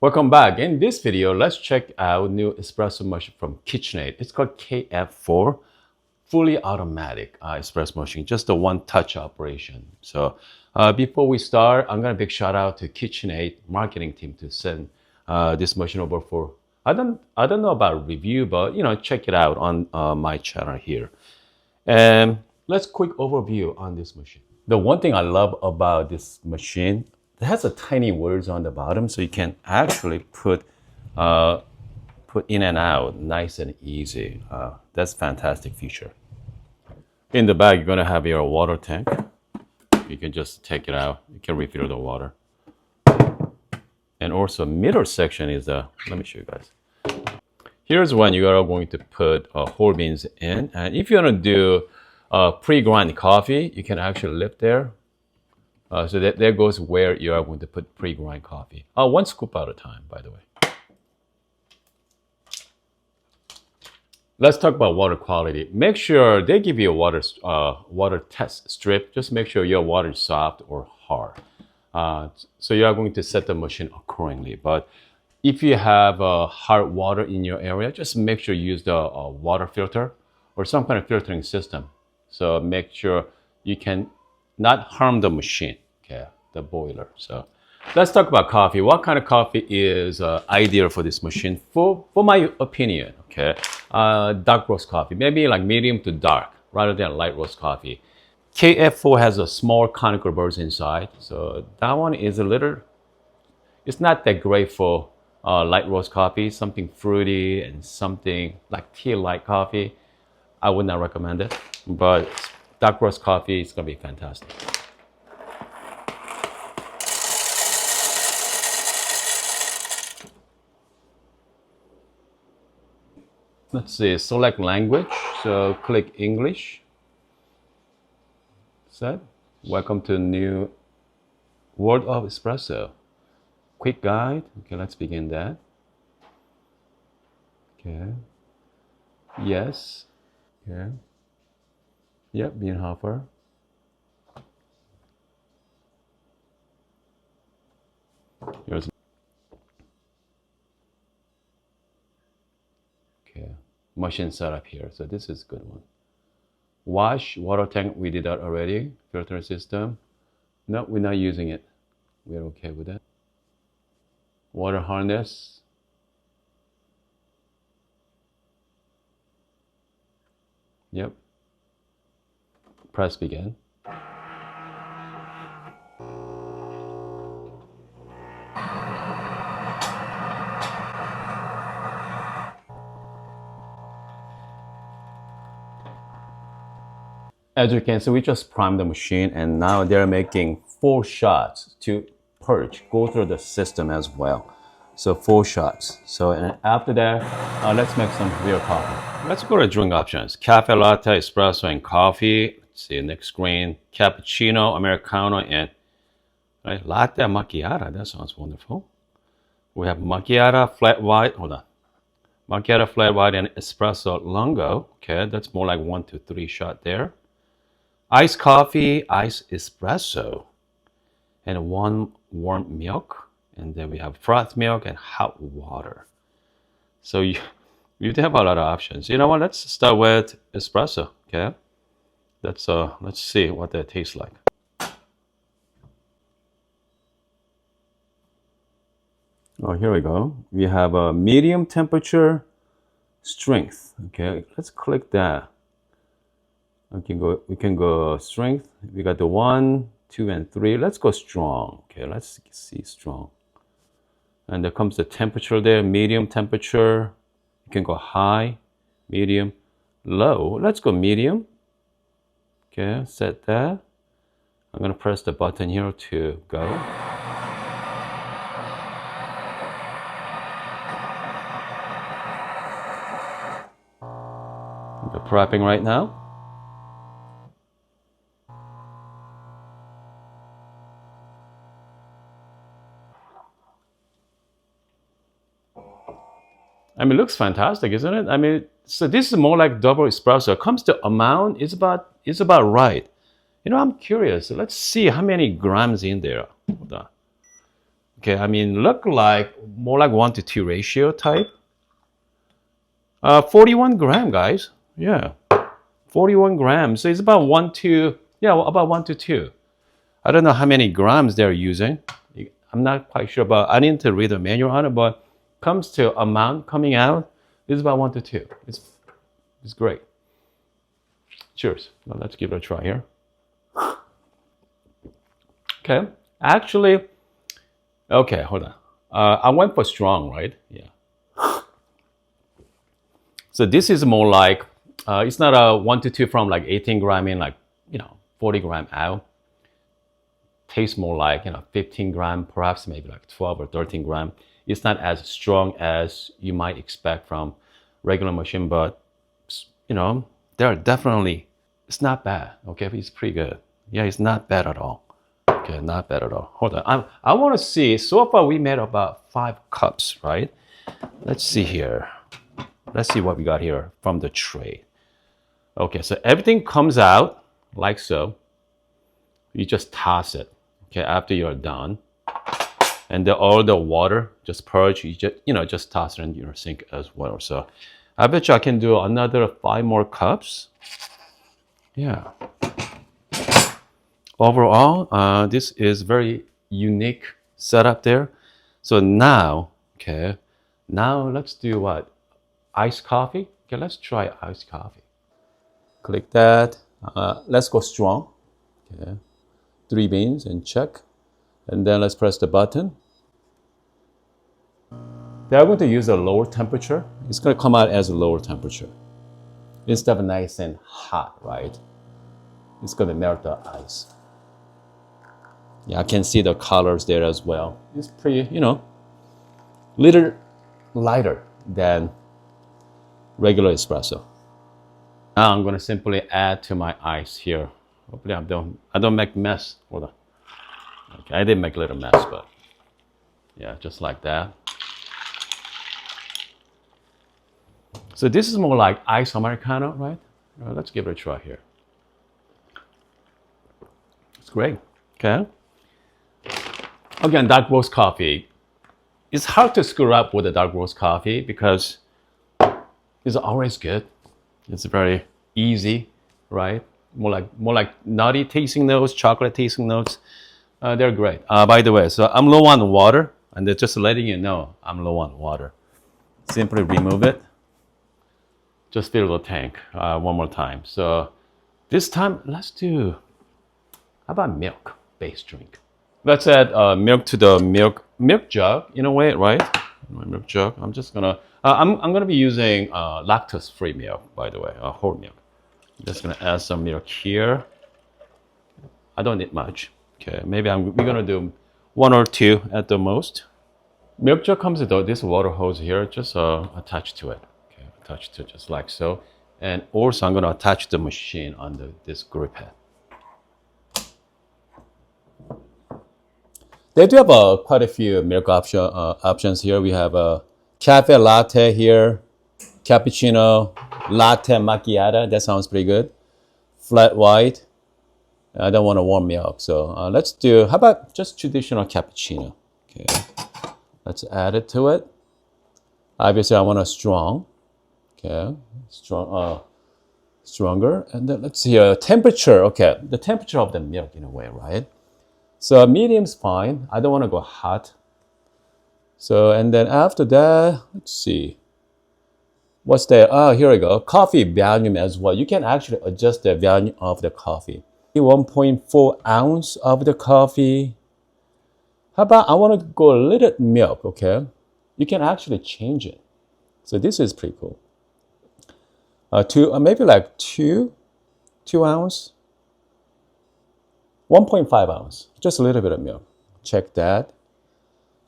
Welcome back. In this video, let's check out new espresso machine from Kitchenaid. It's called KF4, fully automatic espresso machine, just a one-touch operation. So before we start, I'm gonna big shout out to Kitchenaid marketing team to send this machine over for. I don't know about review, but check it out on my channel here. And let's quick overview on this machine. The one thing I love about this machine, it has a tiny words on the bottom, so you can actually put in and out nice and easy. That's fantastic feature. In the back, you're gonna have your water tank. You can just take it out. You can refill the water. And also middle section is let me show you guys. Here's when you are going to put whole beans in. And if you want to do pre-grind coffee, you can actually lift there. So there goes where you are going to put pre-grind coffee. One scoop at a time, by the way. Let's talk about water quality. Make sure they give you a water test strip. Just make sure your water is soft or hard. So you are going to set the machine accordingly. But if you have hard water in your area, just make sure you use the water filter or some kind of filtering system. So make sure you can not harm the machine, okay, the boiler. So let's talk about coffee. What kind of coffee is ideal for this machine? For my opinion, okay, dark roast coffee, maybe like medium to dark rather than light roast coffee. KF4 has a small conical birds inside, so that one is it's not that great for light roast coffee, something fruity and something like tea-like coffee. I would not recommend it, but dark roast coffee is gonna be fantastic. Let's see, select language. So click English. Set. Welcome to new World of Espresso. Quick guide. Okay, let's begin that. Okay. Yes. Okay. Yep, bean hopper. Here's okay. Machine setup here. So this is a good one. Wash, water tank, we did that already. Filter system. No, we're not using it. We're okay with that. Water harness. Yep. Press begin. As you can see, we just primed the machine and now they're making 4 shots to purge, go through the system as well. So 4 shots. So and after that, let's make some real coffee. Let's go to drink options. Cafe latte, espresso, and coffee. Let's see, next screen. Cappuccino, Americano, and right, latte macchiato. That sounds wonderful. We have macchiato, flat white. Hold on. Macchiato, flat white, and espresso lungo. Okay, that's more like 1 to 3 shot there. Iced coffee, iced espresso, and 1 warm milk. And then we have froth milk and hot water. So you have a lot of options. You know what? Let's start with espresso. Okay, let's see what that tastes like. Oh, here we go. We have a medium temperature, strength. Okay, let's click that. We can go strength. We got the 1, 2, and 3. Let's go strong. Okay, let's see strong. And there comes the temperature there, medium temperature. You can go high, medium, low. Let's go medium. Okay, set that. I'm gonna press the button here to go. The prepping right now. I mean, it looks fantastic, isn't it? I mean, so this is more like double espresso. It comes to amount, it's about right. I'm curious. Let's see how many grams in there. Hold on. Okay, I mean, look like more like 1 to 2 ratio type. 41 gram, guys. Yeah, 41 grams. So it's about 1 to, yeah, about 1 to 2. I don't know how many grams they're using. I'm not quite sure, but I need to read the manual on it. But comes to amount coming out, it's about 1 to 2. It's great. Cheers. Well, let's give it a try here. Okay, actually, okay, hold on. I went for strong, right? Yeah. So this is more like, it's not a 1 to 2 from like 18 gram in, like, 40 gram out. Tastes more like, 15 gram, perhaps maybe like 12 or 13 gram. It's not as strong as you might expect from regular machine, but, they're definitely, it's not bad. Okay, it's pretty good. Yeah, it's not bad at all. Okay, not bad at all. Hold on. I want to see. So far, we made about 5 cups, right? Let's see here. Let's see what we got here from the tray. Okay, so everything comes out like so. You just toss it. Okay, after you're done, and all the water just purge. You just toss it in your sink as well. So I bet you I can do another 5 more cups. Yeah. Overall, this is very unique setup there. So now, okay, now let's do what? Iced coffee? Okay, let's try iced coffee. Click that. Let's go strong. Okay, 3 beans and check. And then let's press the button. They are going to use a lower temperature. It's going to come out as a lower temperature. Instead of nice and hot, right? It's going to melt the ice. Yeah, I can see the colors there as well. It's pretty, little lighter than regular espresso. Now I'm gonna simply add to my ice here. Hopefully I don't make mess. Hold on. Okay, I did make a little mess, but yeah, just like that. So this is more like ice Americano, right? Let's give it a try here. It's great. Okay. Again, dark roast coffee. It's hard to screw up with the dark roast coffee because it's always good. It's very easy, right? More like nutty tasting notes, chocolate tasting notes. They're great. By the way, so I'm low on water, and they're just letting you know I'm low on water. Simply remove it. Just fill the tank one more time. So this time, let's do, how about milk-based drink? Let's add milk to the milk jug in a way, right? My milk jug. I'm just gonna. I'm gonna be using lactose-free milk, by the way, whole milk. I'm just gonna add some milk here. I don't need much. Okay, maybe we're gonna do 1 or 2 at the most. Milk jug comes with this water hose here, just attached to it. Okay, attached to it just like so. And also I'm gonna attach the machine on this grip head. They do have quite a few milk options here. We have a cafe latte here, cappuccino, latte macchiato. That sounds pretty good. Flat white. I don't want a warm milk, so let's do, how about just traditional cappuccino? Okay, let's add it to it. Obviously, I want a strong. Okay, stronger. And then let's see, temperature. Okay, the temperature of the milk in a way, right? So medium's fine. I don't want to go hot. So, and then after that, let's see. What's there? Oh, here we go. Coffee volume as well. You can actually adjust the volume of the coffee. 1.4 ounce of the coffee. How about I want to go a little milk, okay? You can actually change it. So this is pretty cool. Maybe like 2 ounce. 1.5 ounce, just a little bit of milk. Check that.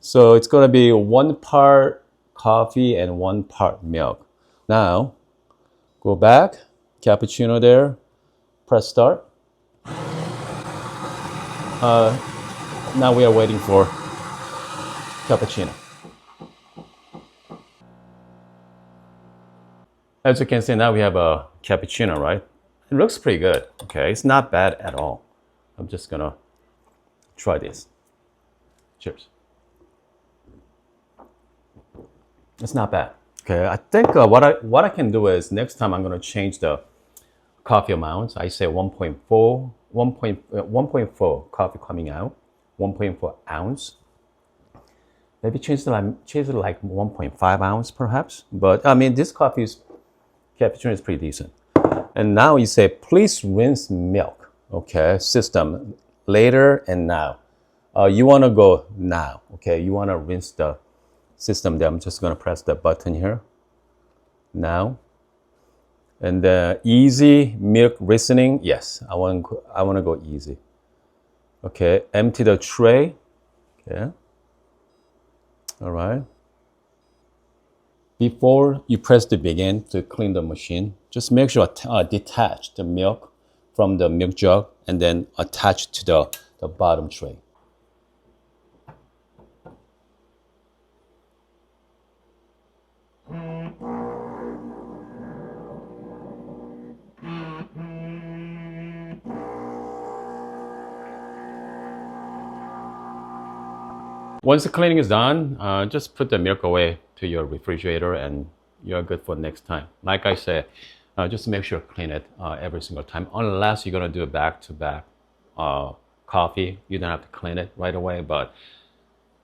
So it's gonna be 1 part coffee and 1 part milk. Now, go back, cappuccino there, press start. Now we are waiting for cappuccino. As you can see, now we have a cappuccino, right? It looks pretty good, okay? It's not bad at all. I'm just gonna try this. Cheers. It's not bad. Okay, I think what I can do is next time I'm gonna change the coffee amounts. I say 1.4 coffee coming out, 1.4 ounce. Maybe change it like 1.5 ounce perhaps. But I mean, this cappuccino is pretty decent. And now you say, please rinse milk. Okay, system later and now. You want to go now. Okay, you want to rinse the system there. I'm just going to press the button here. Now. And easy milk rinsing. Yes, I want to go easy. Okay, empty the tray. Okay. All right. Before you press the begin to clean the machine, just make sure detach the milk from the milk jug and then attach to the bottom tray. Once the cleaning is done, just put the milk away to your refrigerator and you're good for next time. Like I said, just make sure to clean it every single time, unless you're going to do a back-to-back coffee. You don't have to clean it right away, but at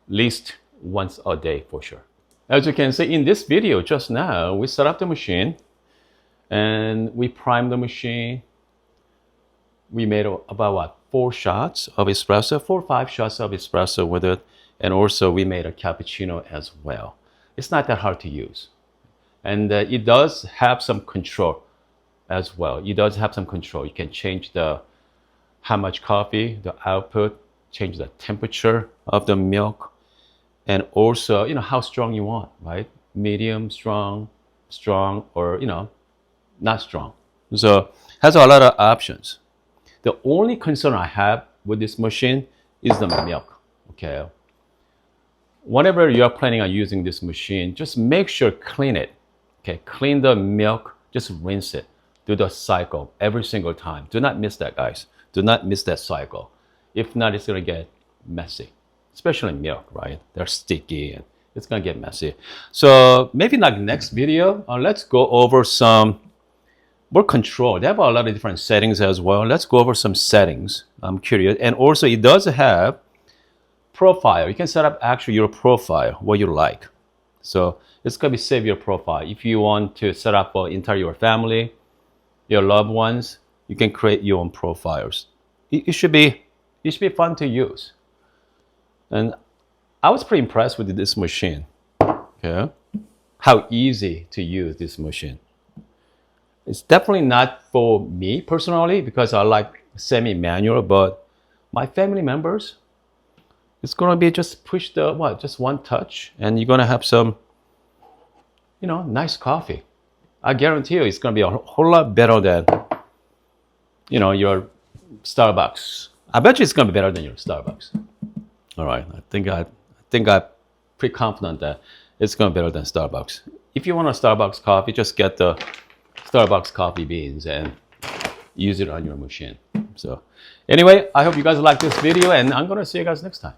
least once a day for sure. As you can see in this video just now, we set up the machine and we primed the machine. We made about 4 shots of espresso, 4 or 5 shots of espresso with it. And also we made a cappuccino as well. It's not that hard to use. And it does have some control as well. It does have some control. You can change how much coffee, the output, change the temperature of the milk, and also, how strong you want, right? Medium, strong, or, not strong. So has a lot of options. The only concern I have with this machine is the milk, okay? Whenever you're planning on using this machine, just make sure clean it. Okay, clean the milk, just rinse it. Do the cycle every single time. Do not miss that, guys. Do not miss that cycle. If not, it's gonna get messy, especially milk, right? They're sticky and it's gonna get messy. So maybe like next video, let's go over some more control. They have a lot of different settings as well. Let's go over some settings. I'm curious. And also it does have profile. You can set up actually your profile, what you like. So it's gonna be save your profile. If you want to set up for entire your family, your loved ones, you can create your own profiles. It should be fun to use. And I was pretty impressed with this machine. Okay, how easy to use this machine. It's definitely not for me personally because I like semi-manual, but my family members, it's gonna be just push just one touch and you're gonna have some, nice coffee. I guarantee you it's gonna be a whole lot better than, your Starbucks. I bet you it's gonna be better than your Starbucks. All right, I think I'm pretty confident that it's gonna be better than Starbucks. If you want a Starbucks coffee, just get the Starbucks coffee beans and use it on your machine. So anyway, I hope you guys like this video and I'm gonna see you guys next time.